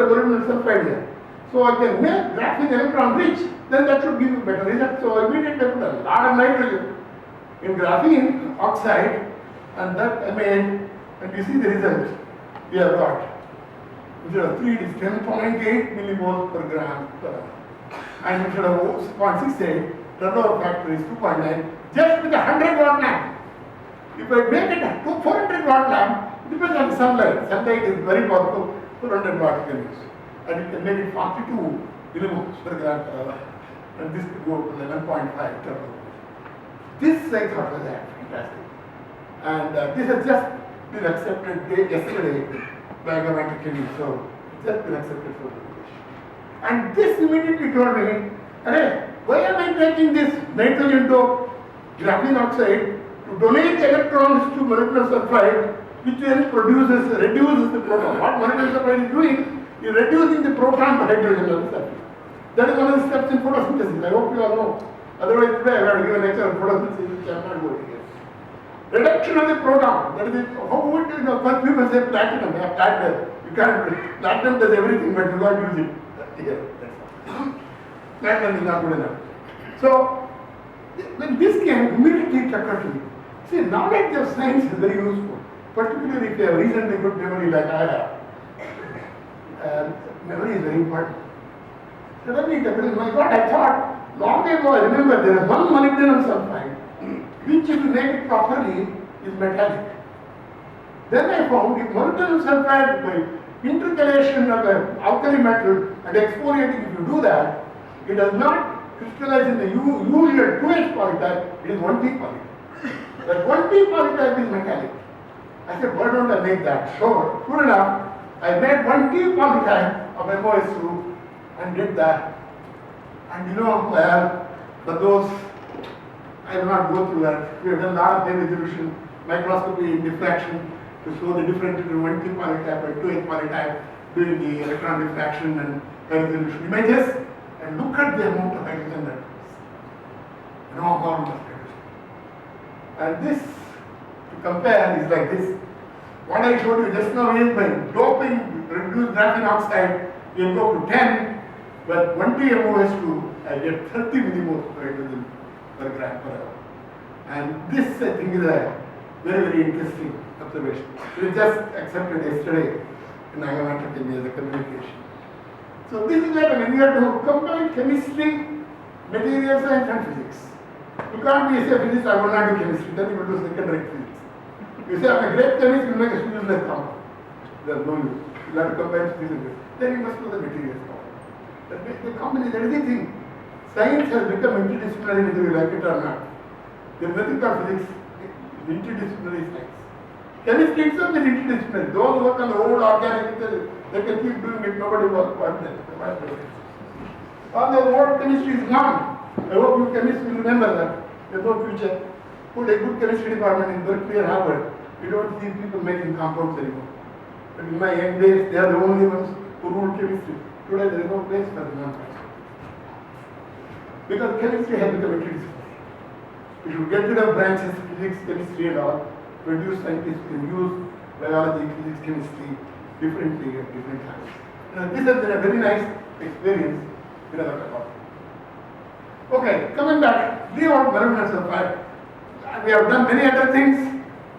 molybdenum sulfide here. So I can make graphene electron rich, then that should give you better result. So immediately I put a lot of nitrogen in graphene oxide, and that I made, and you see the result we have got. Instead of 3, it is 10.8 millimoles per gram per hour. And instead of 0.68, turnover factor is 2.9, just with a 100-watt lamp. If I make it a 400-watt lamp, it depends on the sunlight. Sunlight is very powerful, 400 watt you can use. And you can make it 42 millimoles per gram per hour. And this could go to 11.5 turnover. This I thought was fantastic. And this has just been accepted yesterday by government chemistry, so it's just been accepted for publication. And this immediately told me, hey, why am I taking this nitrogen to graphene oxide to donate electrons to molybdenum sulfide, which then reduces the proton. What molybdenum sulfide is doing is reducing the proton to hydrogen level sulfide. That is one of the steps in photosynthesis. I hope you all know. Otherwise, today I have given a lecture on photosynthesis, which I am not going to give. Reduction of the proton. That is it. How would you know? First people say platinum. Platinum. You can't. Platinum does everything, but you can't use it. Here. Platinum is not good enough. So, when this came, immediately it occurred to me. See, knowledge of science is very useful, particularly if you have reasonably good memory like I have. Memory is very important. Suddenly it occurred to me, my God, I thought, long ago I remember there is one molybdenum sulfide, which if you make it properly is metallic. Then I found if molybdenum sulfide by intercalation of an alkali metal and exfoliating, if you do that, it does not crystallize in the usual 2H polytype, it is 1T polytype. That 1T polytype is metallic. I said, why don't I make that? Sure, good enough. I made 1T polytype of MOS2 and did that. And you know, for those, I will not go through that. We have done a lot of high resolution microscopy in diffraction to show the difference between 1T polytype and 2H polytype doing the electron diffraction and high resolution images, and look at the amount of hydrogen that comes. No amount of hydrogen. And this, to compare, is like this. What I showed you just now is by doping reduced graphene oxide, you go to 10, but 1T MOS2, I get 30 millimoles of hydrogen per gram per hour. And this, I think, is a very, very interesting observation. It was just accepted yesterday in Agamatic as a communication. So this is what I mean, you have to combine chemistry, material science and physics. You can't be a physicist, I will not do chemistry, then you will do second-rate physics. You say, I'm a great chemist, you will make a useless compound. There is no use. You have to combine physics. Then you must do the materials problem. The combination, that is the thing. Science has become interdisciplinary whether you like it or not. There is nothing called physics, it's interdisciplinary science. Chemistry itself is interdisciplinary. Those who work on the old organic, they can keep doing it, nobody will want them. All the old chemistry is gone. I hope you chemists will remember that. There is no future. Put a good chemistry department in Berkeley and Harvard, you don't see people making compounds anymore. But in my young days, they are the only ones who ruled chemistry. Today there is no place for the non-chemistry. Because chemistry has become interdisciplinary. We should get rid of branches, physics, chemistry and all. Produce scientists can use biology, physics, chemistry differently at different times. This has been a very nice experience with our topic. Okay, coming back, leave out molybdenum sulfide. We have done many other things.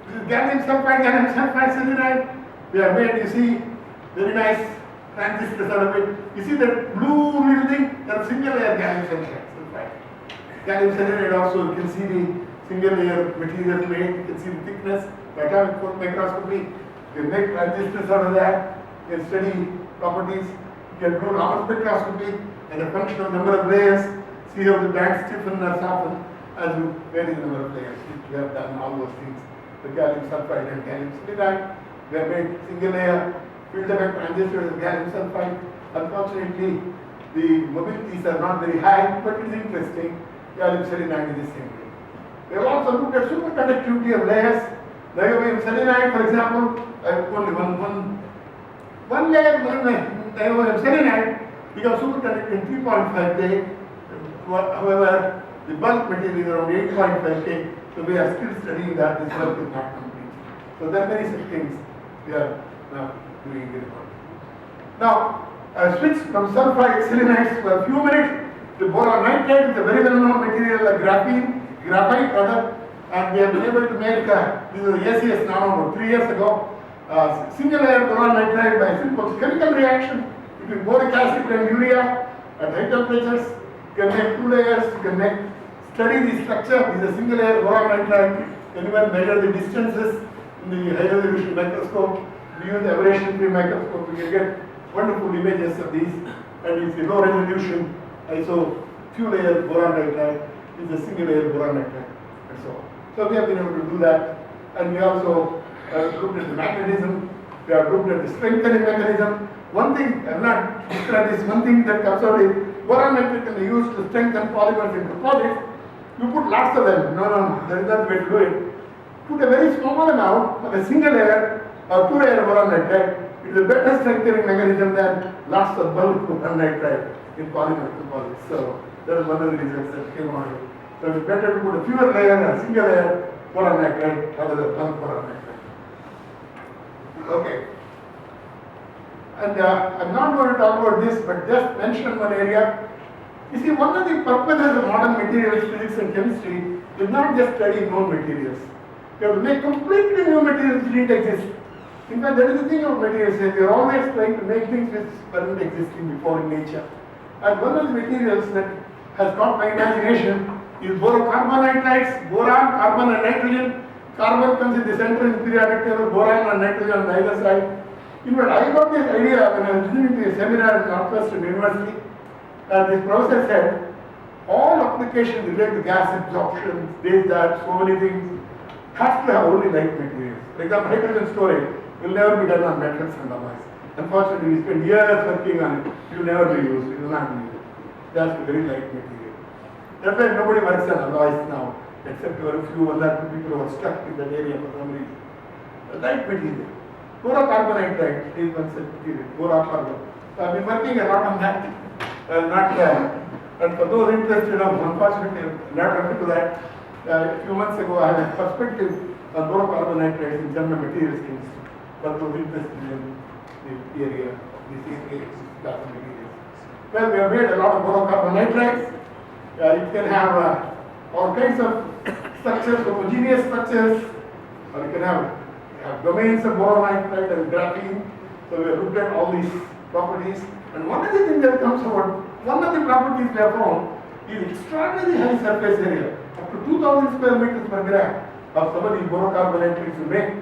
This is gallium sulfide selenide. We have made, you see, very nice transistors out of it. You see that blue little thing? That's single layer gallium sulfide. Gallium selenide also, you can see the single layer material made, you can see the thickness by atomic force microscopy. You can make transistors out of that. You can study properties. You can do Raman spectroscopy and a function of number of layers. See how the bands stiffen or soften as you vary the number of layers. We have done all those things. The gallium sulfide and gallium selenide. We have made single layer field effect transistors of gallium sulfide. Unfortunately, the mobilities are not very high, but it is interesting. Gallium selenide is the same way. We have also looked at superconductivity of layers. Niobium selenide, for example, only one layer niobium selenide becomes superconducting 3.5 K. However, the bulk material is around 8.5 K. So we are still studying that. This work is not complete. So there are many such things we are now doing. Now, switch from sulfide selenites for a few minutes to boron nitride. It's a very well-known material like graphite rather, and we have been able to make this is ACS now about 3 years ago. Single layer boron nitride by simple chemical reaction between boric acid and urea at high temperatures. You can make 2 layers. You can study the structure. This is a single layer boron nitride. You can even measure the distances in the high resolution microscope. We use the aberration-free microscope. We can get wonderful images of these, and it's a low resolution ISO few layer boron nitride. It's a single layer boron nitride, and so on. So we have been able to do that, and we also looked at the magnetism. We have looked at the strengthening mechanism. One thing I have not described is one thing that comes out is boron nitride can be used to strengthen polymers in composites. You put lots of them. No, there is not way to do it. Put a very small amount of a single layer or 2 layer boron nitride. It is a better strengthening mechanism than lots of bulk boron nitride in polymer composites. So that is one of the results that came out. So it's better to put a fewer layer and a single layer boron nitride rather than bulk boron nitride. Okay. And I'm not going to talk about this, but just mention one area. You see, one of the purposes of modern materials physics and chemistry is not just studying known materials. You have to make completely new materials which didn't exist. In fact, that is the thing of materials. We are always trying to make things which weren't existing before in nature. And one of the materials that has caught my imagination is borocarbonitrides, boron, carbon and nitrogen. Carbon comes in the center in the periodic table, boron and nitrogen on either side. In fact, I got this idea when I was listening to a seminar at Northwestern University, and this professor said, all applications related to gas absorption, this, that, so many things, has to have only light materials. For example, hydrogen storage will never be done on metals and alloys. Unfortunately, we spend years working on it. It will never be used. It will not be used. It has to be very light material. That's why nobody works on alloys now, except for a few 1 or 2 people who are stuck in that area for some reason. A light material. Borocarbonitride is one such material. Borocarbon. So I've been working a lot on that. And for those interested, unfortunately, I'm not referring to that. A few months ago, I had a perspective on borocarbonitride in German materials chemistry. For those interested in the area of these class of materials. Well, we have made a lot of borocarbonitrides. It can have all kinds of structures, homogeneous structures, or you can have domains of boron nitride and graphene. So we have looked at all these properties. And one of the things that comes out, one of the properties we have found is extraordinarily high surface area, up to 2000 square meters per gram of some of these borocarbonitrides we make.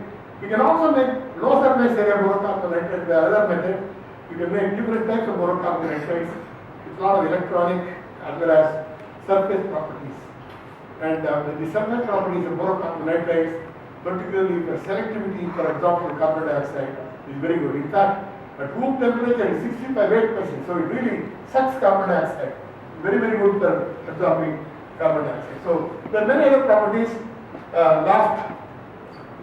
We can also make low surface area borocarbonitride by other method. We can make different types of borocarbonitrides. It's a lot of electronic as well as surface properties. And the surface properties of borocarbonitrides, particularly for selectivity for absorption of carbon dioxide, is very good. In fact, at room temperature is 65-8%, so it really sucks carbon dioxide. Very, very good for absorbing carbon dioxide. So there are many other properties. Last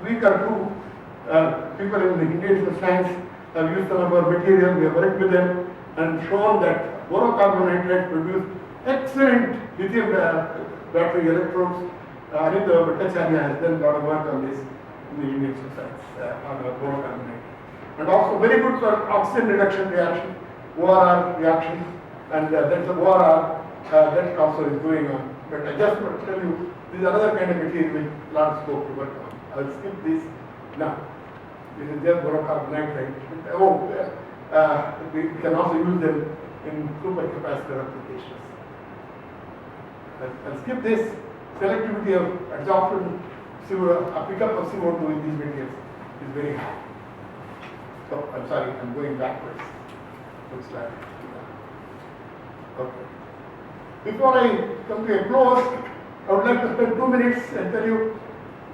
week or two, people in the Indian science have used some of our material. We have worked with them and shown that borocarbonitride produce excellent lithium battery electrodes. Anita Bhattacharya has done a lot of work on this in the Indian science on borocarbonate. And also very good for oxygen reduction reaction, ORR reaction, and that's a ORR that also is going on. But I just want to tell you, this is another kind of material with large scope to work on. I will skip this now. This is just borocarbonate. We can also use them in supercapacitor applications. I'll skip this. Selectivity of absorption, pickup of CO2 in these materials is very high. So, I'm sorry, I'm going backwards. Looks like. Okay. Before I come to a close, I would like to spend 2 minutes and tell you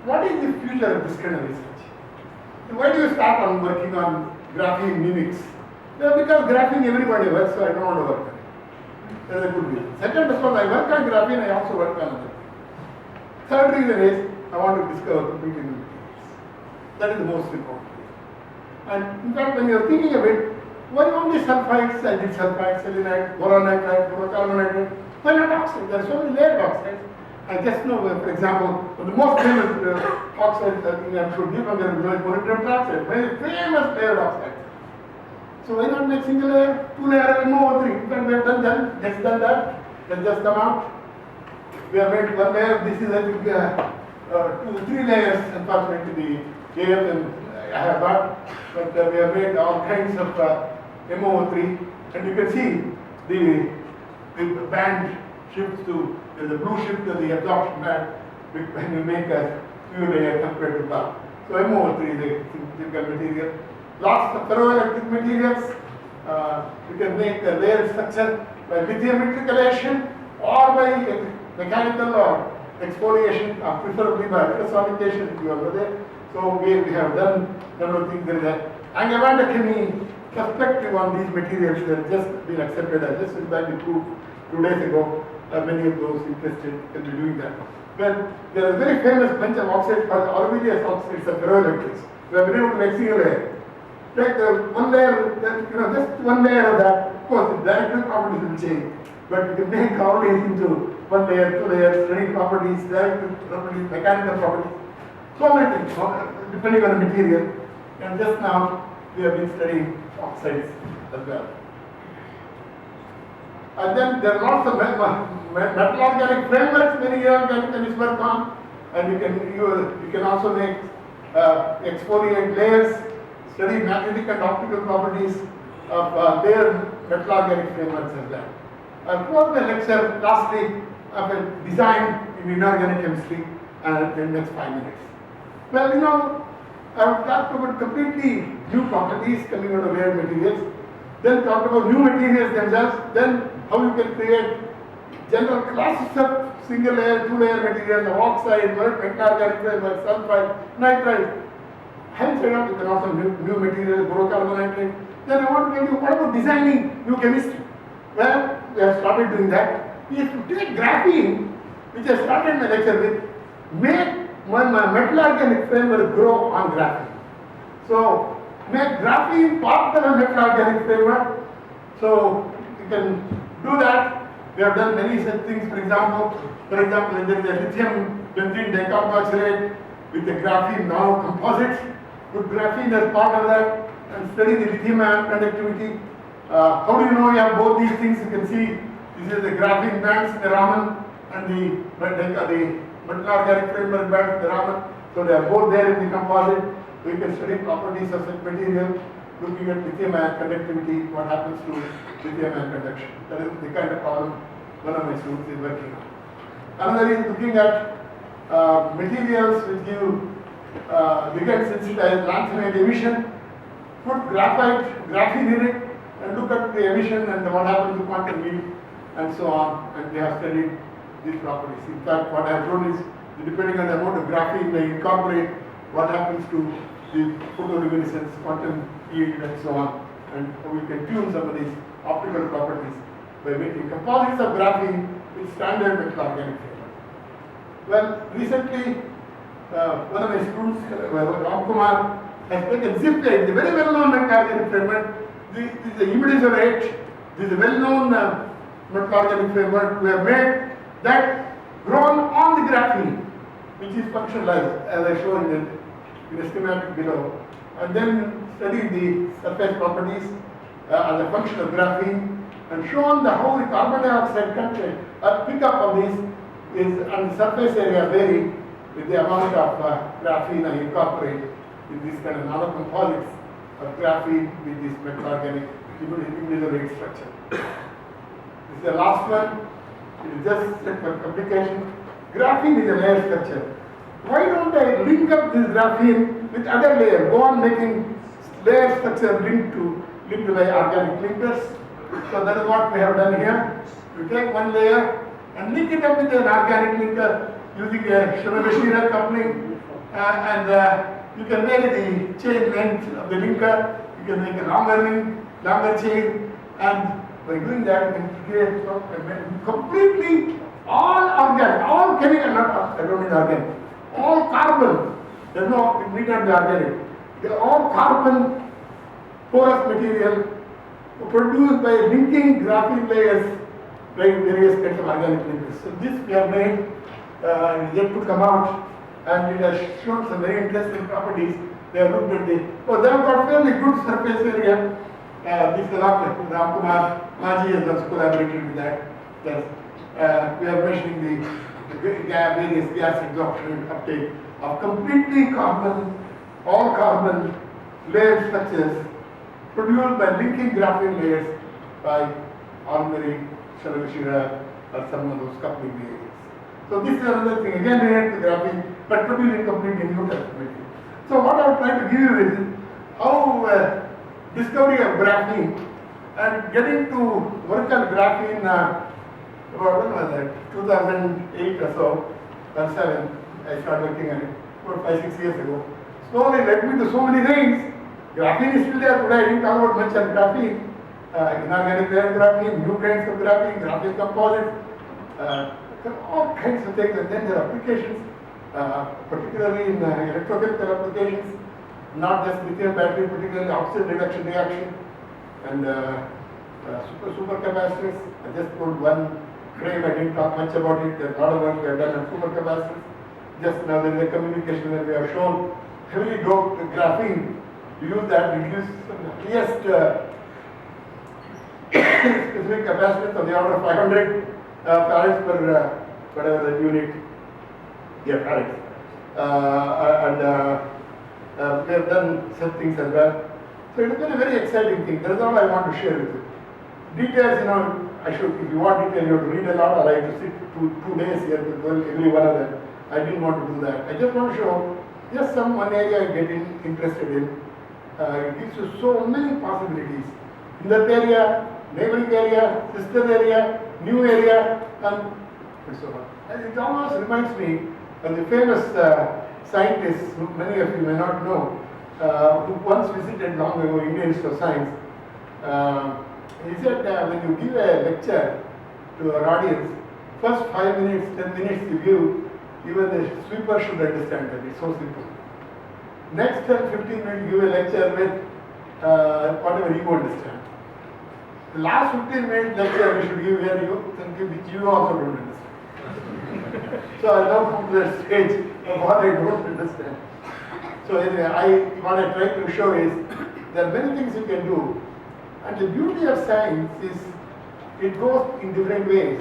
what is the future of this kind of research. Why do you start on working on graphene mimics? Well, because graphene everybody works, so I don't want to work on it. That's a good reason. Second, because I work on graphene, I also work on other. Third reason is I want to discover completely new materials. That is the most important reason. And in fact, when you are thinking of it, why only sulfides, acid sulfide, selenite, boron nitride, borocarbonate? Why not oxides? There are so many layered oxides. I just know, for example, the most famous oxide, I'm sure Deepak is molybdenum oxide, very famous layered oxide. So why not make single layer, two layer, remove three? In fact, we have done that. Let's just come out. We have made one layer. This is I think 2, 3 layers. Unfortunately, the AFM I have got, but we have made all kinds of MO3, and you can see the band shifts to the blue shift to the absorption band when you make a few layer compared to bar. So MO3 is a typical material. Lots of ferroelectric materials. You can make a layer structure by lithium intercalation or by mechanical or exfoliation, preferably by ultrasonication if you are there. So we have done number of things. There is an angiochemy perspective on these materials that have just been accepted. I just read the proof 2 days ago. Many of those interested can be doing that. But there is a very famous bunch of oxides called Orville's oxides of ferroelectrics. We have been able to make single layer. Take the one layer, just one layer of that. Of course, the direct properties will change. But you can make all these into one layer, 2 layers, strain properties, direct properties, mechanical properties. So many things, depending on the material. And just now, we have been studying oxides as well. And then there are lots of metal organic frameworks many organic chemists work on. And you can also make exfoliate layers, study magnetic and optical properties of their metal organic frameworks as well. I'll close the lecture lastly of a design in inorganic chemistry in the next 5 minutes. Well, I've talked about completely new properties coming out of rare materials, then talked about new materials themselves, then how you can create general classes of single layer, 2 layer materials, of oxide, metal organic framework, sulfide, nitride. Hence, you can also new materials, borocarbonate. Then I want to tell you what about designing new chemistry. Well, we have started doing that. If you take graphene, which I started my lecture with, make my metal organic framework grow on graphene. So, make graphene part of a metal organic framework. So, you can do that. We have done many such things. For example, there is a lithium benzene dicarboxylate with the graphene nanocomposite. Put graphene as part of that and study the lithium ion conductivity. How do you know you have both these things? You can see this is the graphene bands in the Raman and the metal organic framework bands in the Raman. So they are both there in the composite. We can study properties of such material, looking at lithium ion conductivity, what happens to lithium ion conduction. That is the kind of problem one of my students is working on. Another is looking at materials which give ligand sensitized lanthanide emission. Put graphene in it, and look at the emission and what happens to quantum yield and so on. And they have studied these properties. In fact, what I have shown is depending on the amount of graphene they incorporate, what happens to the photoluminescence, quantum yield and so on. And we can tune some of these optical properties by making composites of graphene with standard metal organic framework. Well, recently, one of my students, Ram Kumar, has taken zip plate, the very well-known metal organic framework. This is the imidazolate. This is a well-known metal organic framework. We have made that grown on the graphene, which is functionalized, as I show in the schematic below. And then studied the surface properties as a function of graphene, and shown how the carbon dioxide content, pickup of this is on the surface area vary with the amount of graphene I incorporate with this kind of nanocomposites of graphene with this metal organic imidazolate structure. This is the last one. It is just set for complication. Graphene is a layer structure. Why don't I link up this graphene with other layer? Go on making layer structure linked by organic linkers. So that is what we have done here. You take one layer and link it up with an organic linker using a Shimabashira coupling, and you can vary the chain length of the linker. You can make a longer chain, and by doing that, you can create completely all organic, all chemical, not I don't mean organic, all carbon. There's no, it need not be organic. They're all carbon porous material produced by linking graphene layers by various kinds of organic linkers. So this we have made, yet to come out, and it has shown some very interesting properties. They have looked at they have got fairly good surface area. this Ram Kumar Maji has also collaborated with that. Yes. We are measuring the various gas absorption uptake of completely carbon, all carbon layered structures produced by linking graphene layers by ordinary Sharavishira or some of those coupling layers. So this is another thing, again related to graphene, but producing completely new type of material. So what I am trying to give you is how discovery of graphene and getting to work on graphene about when was that? 2008 or so, or 7, I started working on it, about 5-6 years ago. Slowly led me to so many things. Graphene is still there today. I didn't talk about much on graphene. Inorganic layer graphene, new kinds of graphene, graphene composites, all kinds of things. And then there are applications, particularly in electrochemical applications, not just lithium battery, particularly oxide reduction reaction and supercapacitors. I just put one frame, I didn't talk much about it. There's a lot of work we have done on supercapacitors. Just now there is a communication where we have shown heavily doped graphene. To use that, reduce the highest specific capacitance of the order of 500 farads per whatever the unit. Yeah, farads. And we have done such things as well. So it has been a very exciting thing. That is all I want to share with you. Details, I should, if you want detail, you have to read a lot, or I have to sit two days here to tell every one of them. I didn't want to do that. I just want to show just one area I get interested in. It gives you so many possibilities. In that area, neighboring area, sister area, new area, and so on. And it almost reminds me of the famous scientist, who many of you may not know, who once visited long ago Indian Institute of Science. He said when you give a lecture to our audience, first 5 minutes, 10 minutes you give, even the sweeper should understand that. It's so simple. Next 10, 15 minutes give a lecture with whatever you understand. The last 15 minutes lecture we should give where you think which you also don't understand. So I now come to that stage of what I don't understand. So anyway, what I try to show is there are many things you can do. And the beauty of science is it goes in different ways.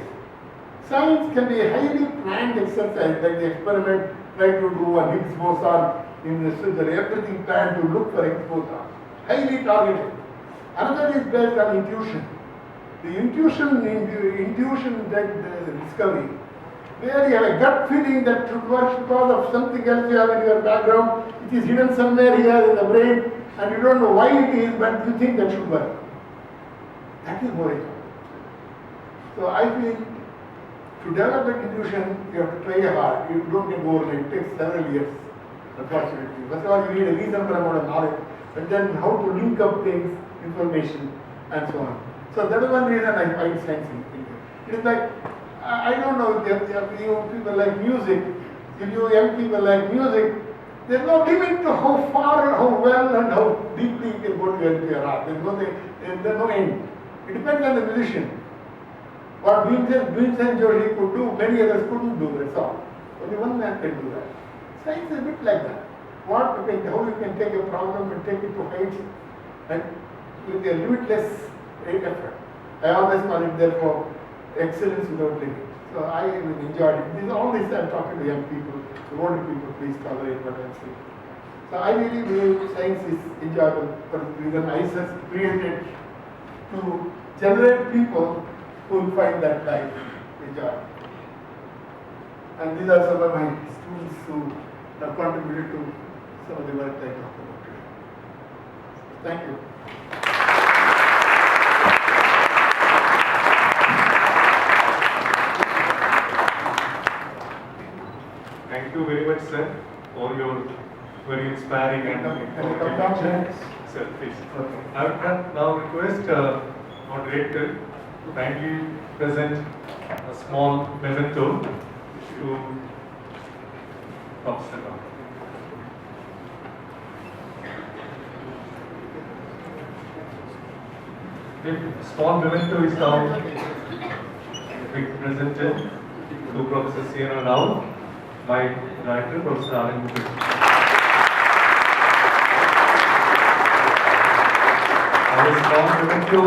Science can be a highly planned exercise, like the experiment trying to do a Higgs boson in the system, everything planned to look for Higgs boson, highly targeted. Another is based on intuition. The intuition-led discovery, where you have a gut feeling that should work because of something else you have in your background, it is hidden somewhere here in the brain, and you don't know why it is, but you think that should work. That is more important. So I feel to develop that intuition, you have to try hard. You don't get overnight. It takes several years, unfortunately. First of all, you need a reasonable amount of knowledge, and then how to link up things, information, and so on. So that is one reason I find science interesting. It is like, I don't know if you people like music. If you young people like music, there is no limit to how far, how well, and how deeply you can go to your art. There is no end. It depends on the musician. What Bhimsen Joshi could do, many others couldn't do, that's all. Only one man can do that. Science is a bit like that. How you can take a problem and take it to heights, and with a limitless effort. I always call it, therefore, excellence without limit. So I enjoyed it. All this I'm talking to young people, the older people, please tolerate what I'm saying. So I really believe science is enjoyable for the reason IISER created to generate people who will find that life enjoyable. And these are some of my students who have contributed to some of the work I talked about today. Thank you. Thank you very much, sir, for your very inspiring and informative. Sir, please. Okay. I would now request moderator to kindly present a small memento to Prof. Sir. A small memento is now presented to Professor Sierra Rao, my director, Professor Arvind. a small memento